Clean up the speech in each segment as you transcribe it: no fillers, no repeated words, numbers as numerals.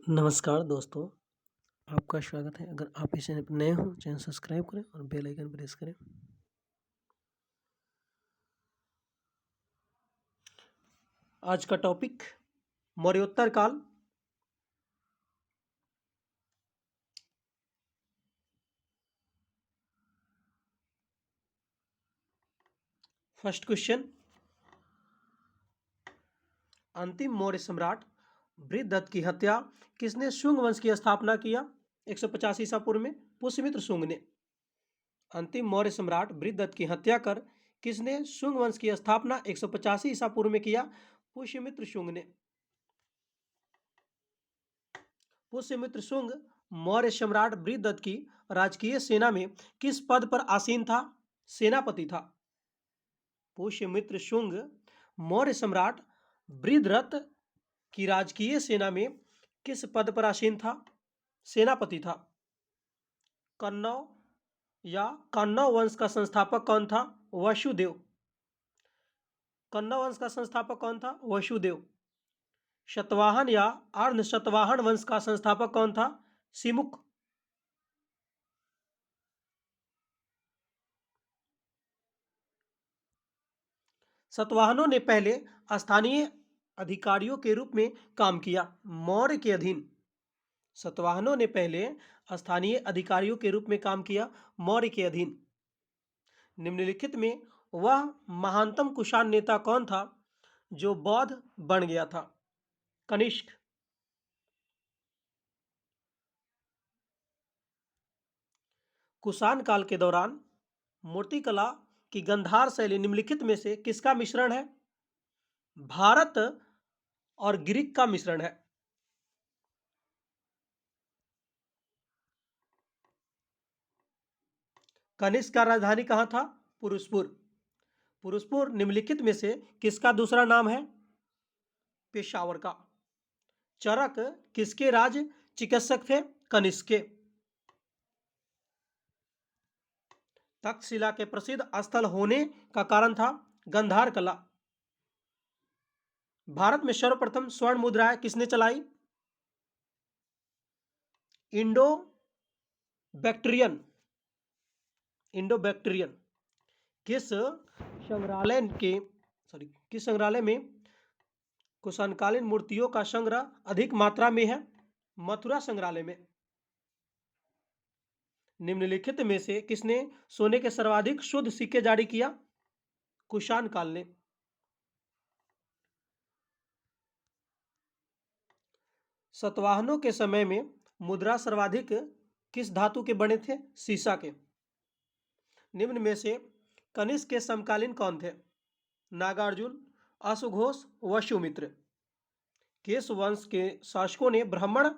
नमस्कार दोस्तों, आपका स्वागत है। अगर आप इस चैनल पर नए हो, चैनल सब्सक्राइब करें और बेल आइकन प्रेस करें। आज का टॉपिक मौर्योत्तर काल। फर्स्ट क्वेश्चन, अंतिम मौर्य सम्राट बृहद्रथ की हत्या किसने शुंग वंश की स्थापना किया? 150 ईसा पूर्व में पुष्यमित्र शुंग ने। अंतिम मौर्य सम्राट बृहद्रथ की हत्या कर किसने शुंग वंश की स्थापना 185 ईसा पूर्व में किया? पुष्यमित्र शुंग ने। पुष्यमित्र शुंग मौर्य सम्राट बृहद्रथ की राजकीय सेना में किस पद पर आसीन था? सेनापति था। पुष्यमित्र शुंग मौर्य सम्राट बृहद्रथ की राजकीय सेना में किस पद पर आसीन था? सेनापति था। कन्नौ या कन्नौ वंश का संस्थापक कौन था? वसुदेव। कन्नौ वंश का संस्थापक कौन था? वसुदेव। शतवाहन या अर्ध शतवाहन वंश का संस्थापक कौन था? सिमुक। सतवाहनों ने पहले स्थानीय अधिकारियों के रूप में काम किया, मौर्य के अधीन। सतवाहनों ने पहले स्थानीय अधिकारियों के रूप में काम किया, मौर्य के अधीन। निम्नलिखित में वह महानतम कुषाण नेता कौन था जो बौद्ध बन गया था? कनिष्क। कुषाण काल के दौरान मूर्तिकला की गंधार शैली निम्नलिखित में से किसका मिश्रण है? भारत और ग्रीक का मिश्रण है। कनिष्क का राजधानी कहाँ था? पुरुषपुर। पुरुषपुर निम्नलिखित में से किसका दूसरा नाम है? पेशावर का। चरक किसके राज चिकित्सक थे? कनिष्क के। तक्षशिला के प्रसिद्ध स्थल होने का कारण था गंधार कला। भारत में सर्वप्रथम स्वर्ण मुद्राएं किसने चलाई? Indo Bactrian. Indo Bactrian. किस संग्रहालय में कुषाणकालीन मूर्तियों का संग्रह अधिक मात्रा में है? मथुरा संग्रहालय में। निम्नलिखित में से किसने सोने के सर्वाधिक शुद्ध सिक्के जारी किया? कुषाण काल ने। सतवाहनों के समय में मुद्रा सर्वाधिक किस धातु के बने थे? सीसा के। निम्न में से कनिष्क के समकालीन कौन थे? नागार्जुन, अश्वघोष, वसुमित्र। किस वंश के शासकों ने ब्राह्मण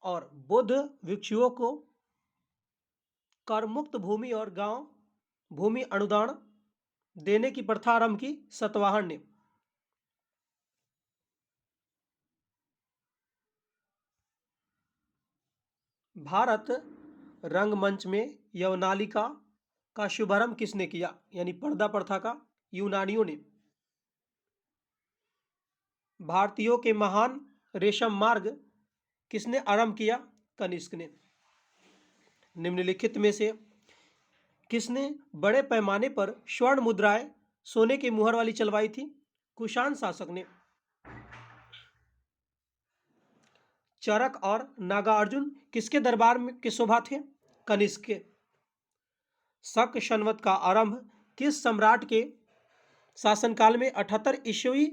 और बौद्ध भिक्षुओं को कर मुक्त भूमि और गांव भूमि अनुदान देने की प्रथा आरंभ की? सतवाहन ने। भारत रंगमंच में यवनालिका का शुभारंभ किसने किया? यानी पर्दा प्रथा का? यूनानियों ने। भारतीयों के महान रेशम मार्ग किसने आरंभ किया? कनिष्क ने। निम्नलिखित में से किसने बड़े पैमाने पर स्वर्ण मुद्राएं सोने की मुहर वाली चलवाई थी? कुषाण शासक ने। चरक और नागार्जुन किसके दरबार में के शोभा थे? कनिष्क के। शक संवत का आरंभ किस सम्राट के शासनकाल में 78 ईस्वी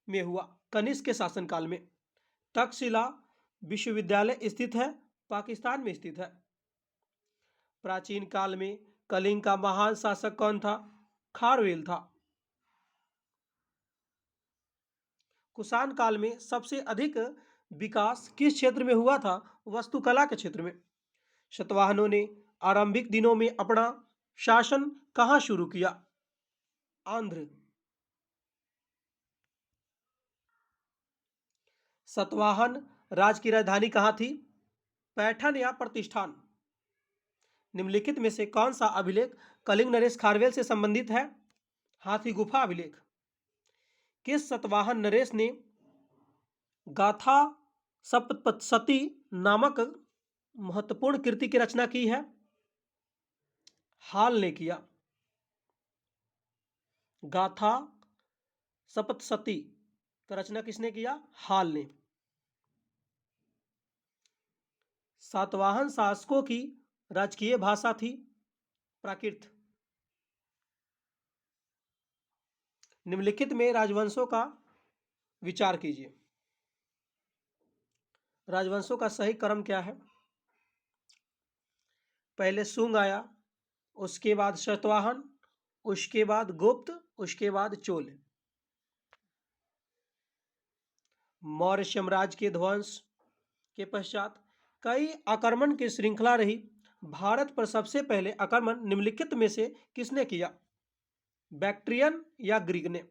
में हुआ? कनिष्क के शासनकाल में। तक्षशिला विश्वविद्यालय स्थित है, पाकिस्तान में स्थित है। प्राचीन काल में कलिंग का महान शासक कौन था? खारवेल था। कुषाण काल में सबसे अधिक विकास किस क्षेत्र में हुआ था? वास्तुकला के क्षेत्र में। शतवाहनों ने आरंभिक दिनों में अपना शासन कहां शुरू किया? आंध्र। सतवाहन राज की राजधानी कहां थी? पैठन या प्रतिष्ठान। निम्नलिखित में से कौन सा अभिलेख कलिंग नरेश खारवेल से संबंधित है? हाथी गुफा अभिलेख। किस सतवाहन नरेश ने गाथा सप्तशती नामक महत्वपूर्ण कृति की रचना की है? हाल ने किया। गाथा सप्तशती का रचना किसने किया? हाल ने। सातवाहन शासकों की राजकीय भाषा थी प्राकृत। निम्नलिखित में राजवंशों का विचार कीजिए। राजवंशों का सही क्रम क्या है? पहले शुंग आया, उसके बाद सातवाहन, उसके बाद गुप्त, उसके बाद चोल। मौर्य साम्राज्य के ध्वंस के पश्चात कई आक्रमण की श्रृंखला रही। भारत पर सबसे पहले आक्रमण निम्नलिखित में से किसने किया? बैक्ट्रियन या ग्रीक ने?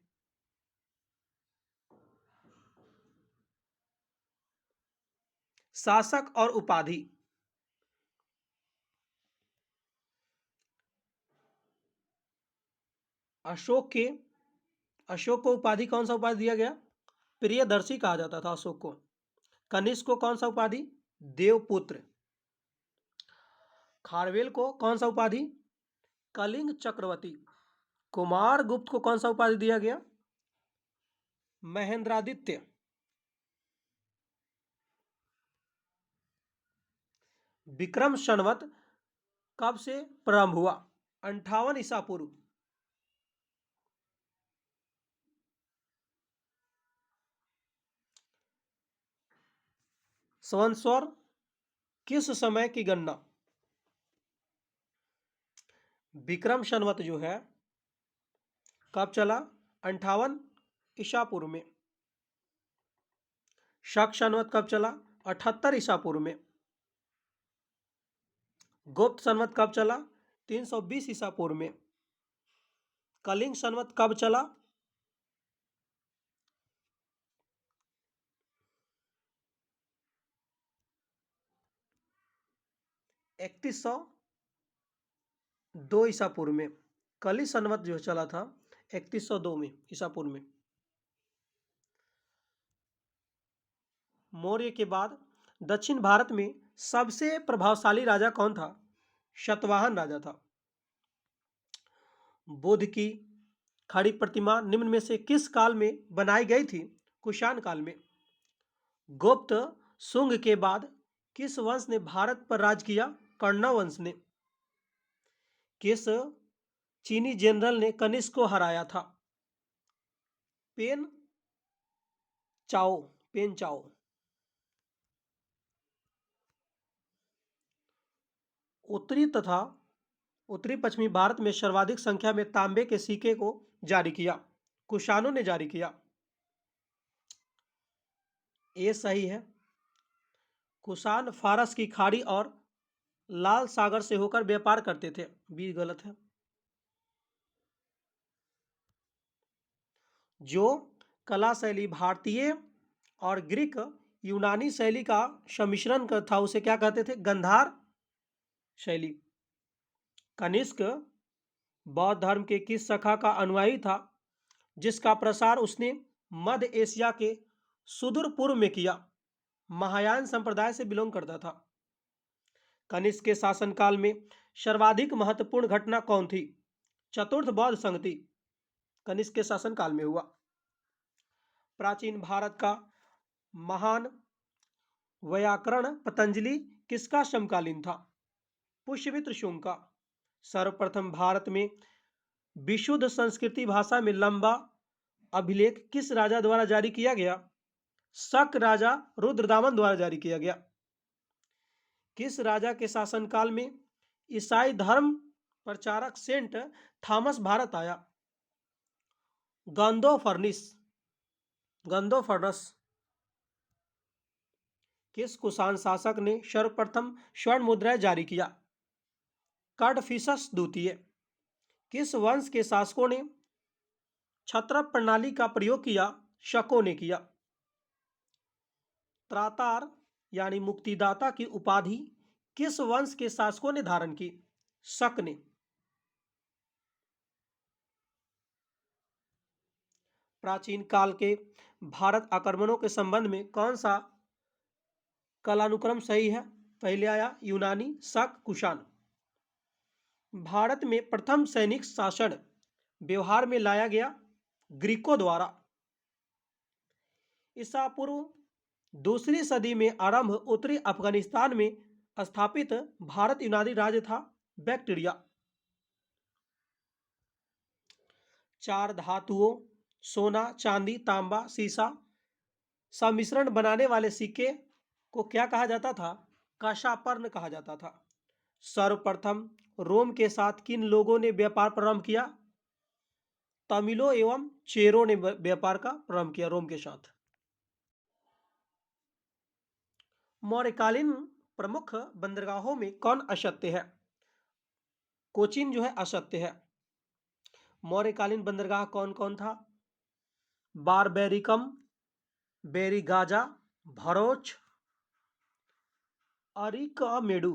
शासक और उपाधि। अशोक को उपाधि कौन सा उपाधि दिया गया? प्रियदर्शी कहा जाता था अशोक को। कनिष्क को कौन सा उपाधि? देवपुत्र। खारवेल को कौन सा उपाधि? कलिंग चक्रवर्ती। कुमार गुप्त को कौन सा उपाधि दिया गया? महेंद्रादित्य। विक्रम संवत कब से प्रारंभ हुआ? 58 ईसा पूर्व। संवत्सर किस समय की गणना? विक्रम संवत जो है कब चला? 58 ईसा पूर्व में। शक संवत कब चला? 78 ईसा पूर्व में। गुप्त संवत कब चला? 320 ईसा पूर्व में। कलिंग संवत कब चला? 3102 ईसा पूर्व में। कली संवत जो चला था 3102 में ईसा पूर्व में। मौर्य के बाद दक्षिण भारत में सबसे प्रभावशाली राजा कौन था? शतवाहन राजा था। बुद्ध की खड़ी प्रतिमा निम्न में से किस काल में बनाई गई थी? कुषाण काल में। गुप्त शुंग के बाद किस वंश ने भारत पर राज किया? कण्व वंश ने। किस चीनी जनरल ने कनिष्क को हराया था? पेन चाओ। उत्तरी तथा उत्तरी पश्चिमी भारत में सर्वाधिक संख्या में तांबे के सिक्के को जारी किया कुषाणों ने जारी किया। ये सही है। कुषाण फारस की खाड़ी और लाल सागर से होकर व्यापार करते थे। बी गलत है। जो कला शैली भारतीय और ग्रीक यूनानी शैली का सम्मिश्रण था उसे क्या कहते थे? गंधार शैली। कनिष्क बौद्ध धर्म के किस शाखा का अनुयायी था जिसका प्रसार उसने मध्य एशिया के सुदूर पूर्व में किया? महायान संप्रदाय से बिलोंग करता था। कनिष्क के शासनकाल में सर्वाधिक महत्वपूर्ण घटना कौन थी? चतुर्थ बौद्ध संगति कनिष्क के शासनकाल में हुआ। प्राचीन भारत का महान व्याकरण पतंजलि किसका समकालीन था? पुष्यमित्र शुंग का। सर्वप्रथम भारत में विशुद्ध संस्कृति भाषा में लंबा अभिलेख किस राजा द्वारा जारी किया गया? शक राजा रुद्रदामन द्वारा जारी किया गया। किस राजा के शासनकाल में ईसाई धर्म प्रचारक सेंट थॉमस भारत आया? गंदोफर्नस। किस कुषाण शासक ने सर्वप्रथम स्वर्ण मुद्राएं जारी किया? कडफिसस द्वितीय। किस वंश के शासकों ने छत्रप प्रणाली का प्रयोग किया? शकों ने किया। त्रातार यानी मुक्तिदाता की उपाधि किस वंश के शासकों ने धारण की? शक ने। प्राचीन काल के भारत आक्रमणों के संबंध में कौन सा कालानुक्रम सही है। पहले आया यूनानी, शक, कुषाण। भारत में प्रथम सैनिक शासन व्यवहार में लाया गया ग्रीकों द्वारा। ईसा पूर्व दूसरी सदी में आरंभ उत्तरी अफगानिस्तान में स्थापित भारत यूनानी राज्य था बैक्टीरिया। चार धातुओं सोना, चांदी, तांबा, सीसा सम्मिश्रण बनाने वाले सिक्के को क्या कहा जाता था? काशापर्ण कहा जाता था। सर्वप्रथम रोम के साथ किन लोगों ने व्यापार प्रारंभ किया? तमिलों एवं चेरों ने व्यापार का प्रारंभ किया रोम के साथ। मौर्यकालीन प्रमुख बंदरगाहों में कौन असत्य है? कोचीन जो है असत्य है। मौर्यकालीन बंदरगाह कौन कौन था? बारबेरिकम, बेरीगाजा, भरोच, अरिकामेडु।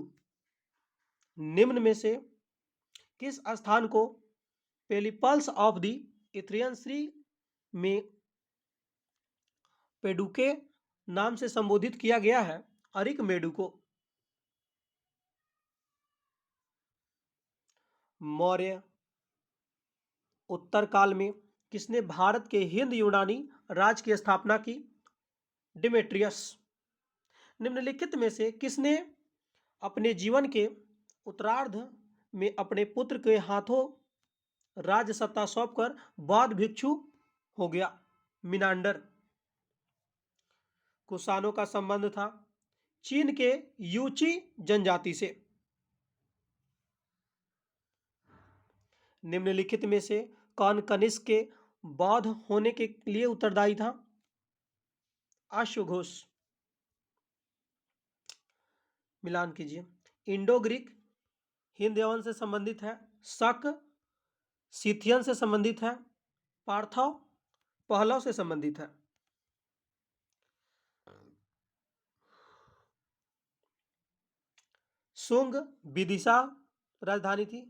निम्न में से किस स्थान को पेलिपल्स ऑफ द इथ्रियन सी में पेडुके नाम से संबोधित किया गया है? अरिकमेडु को। मौर्य उत्तर काल में किसने भारत के हिंद यूनानी राज्य की स्थापना की? डिमेट्रियस। निम्नलिखित में से किसने अपने जीवन के उत्तरार्ध में अपने पुत्र के हाथों राज्य सत्ता सौंपकर बौद्ध भिक्षु हो गया? मिनांडर। कुषाणों का संबंध था चीन के यूची जनजाति से। निम्नलिखित में से कौन कनिष्क के बौद्ध होने के लिए उत्तरदायी था? अश्वघोष। मिलान कीजिए। इंडो ग्रीक हिंद यवन से संबंधित है। शक सिथियन से संबंधित है। पार्थव पहलव से संबंधित है। शुंग विदिशा राजधानी थी।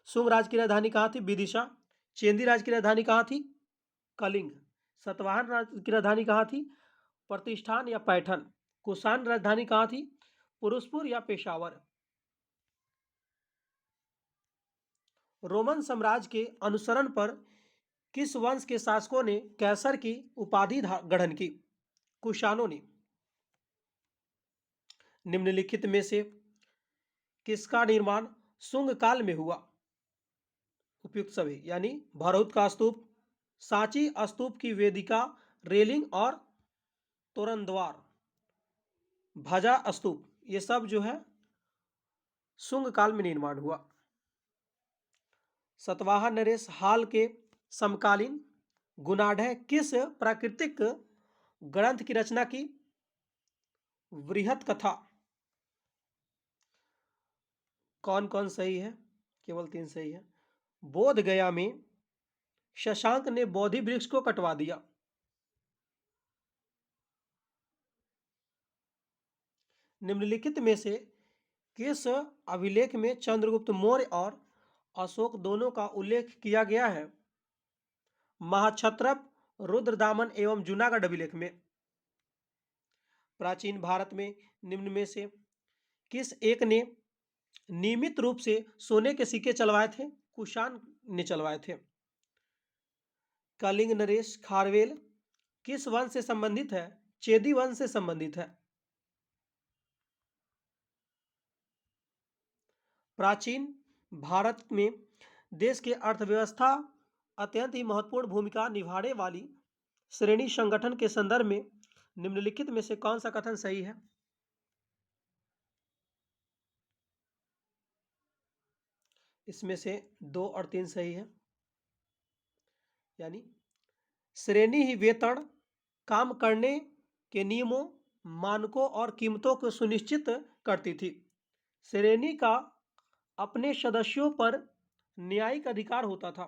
शुंग राज्य की राजधानी कहाँ थी? विदिशा। चेंदी राज्य की राजधानी कहाँ थी? कलिंग। सतवाहन राज्य की राजधानी कहाँ थी? प्रतिष्ठान या पैठन। कुषाण राजधानी कहाँ थी? पुरुषपुर या पेशावर। रोमन साम्राज्य के अनुसरण पर किस वंश के शासकों ने कैसर की उपाधि ग्रहण की? कुषाणों ने। निम्नलिखित में से किसका निर्माण शुंग काल में हुआ? उपयुक्त सभी, यानी भरहुत का स्तूप, सांची स्तूप की वेदिका, रेलिंग और तोरणद्वार, भजा स्तूप, ये सब जो है शुंग काल में निर्माण हुआ। सतवाहन नरेश हाल के समकालीन गुणाढ़ किस प्राकृतिक ग्रंथ की रचना की? वृहत कथा। कौन कौन सही है? केवल 3 सही है। बोध गया में शशांक ने बोधि वृक्ष को कटवा दिया। निम्नलिखित में से किस अभिलेख में चंद्रगुप्त मौर्य और अशोक दोनों का उल्लेख किया गया है? महाक्षत्रप, रुद्रदामन एवं जूनागढ़ अभिलेख में। प्राचीन भारत में निम्न में से किस एक ने नियमित रूप से सोने के सिक्के चलवाए थे? कुषाण ने चलवाए थे। कलिंग नरेश खारवेल किस वंश से संबंधित है? चेदी वंश से संबंधित है। प्राचीन भारत में देश की अर्थव्यवस्था अत्यंत ही महत्वपूर्ण भूमिका निभाने वाली श्रेणी संगठन के संदर्भ में निम्नलिखित में से कौन सा कथन सही है? इसमें से 2 और 3 सही है। यानी श्रेणी ही वेतन काम करने के नियमों, मानकों और कीमतों को सुनिश्चित करती थी। श्रेणी का अपने सदस्यों पर न्यायिक अधिकार होता था।